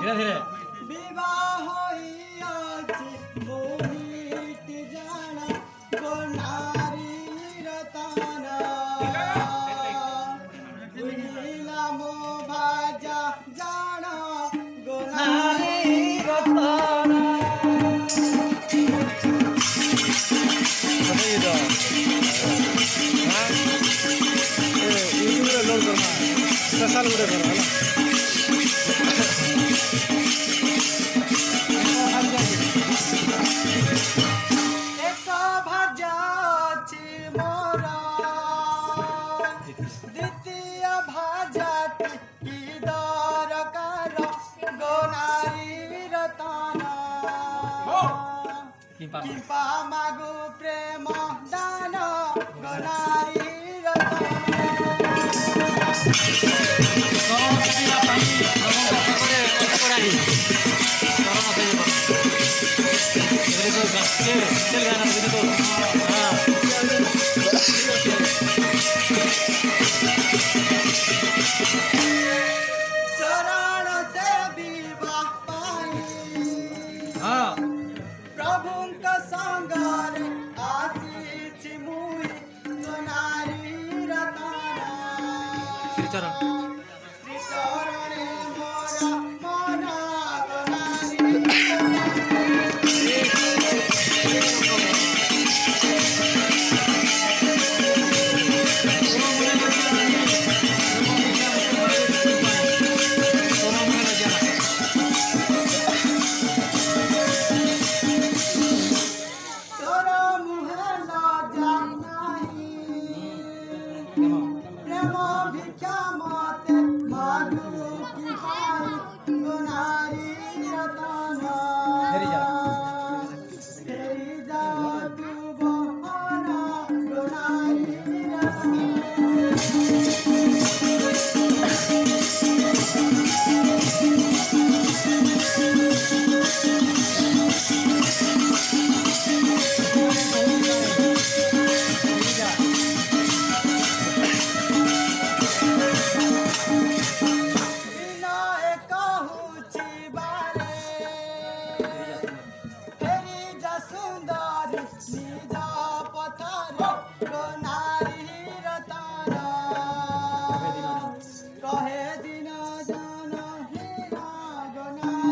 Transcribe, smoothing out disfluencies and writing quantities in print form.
धीरे धीरे विवाह होइयाछि मोहित जाना गो नारी रतना उनिला मो भाजा जाना गो नारी रतना स्पेशल गुटे करो होला एक भाजा अछि मोर द्वितीय भाजा की दरकार गो नारी रतना किपा मागु प्रेम दान गो नारी रतना चरण से विवाह पाई प्रभुंक संगारे आसीछि मुई गो नारी रतना श्री चरणे मोरा मना गो नारी तोरा मुहे लज्जा नाही प्रेम भिक्षा मते मागु की पाई गो नारी रतना तेरी जा तू बहाना गो नारी रतना बिना कहूछि बारे फेरी जा सुंदर निजा पथर गो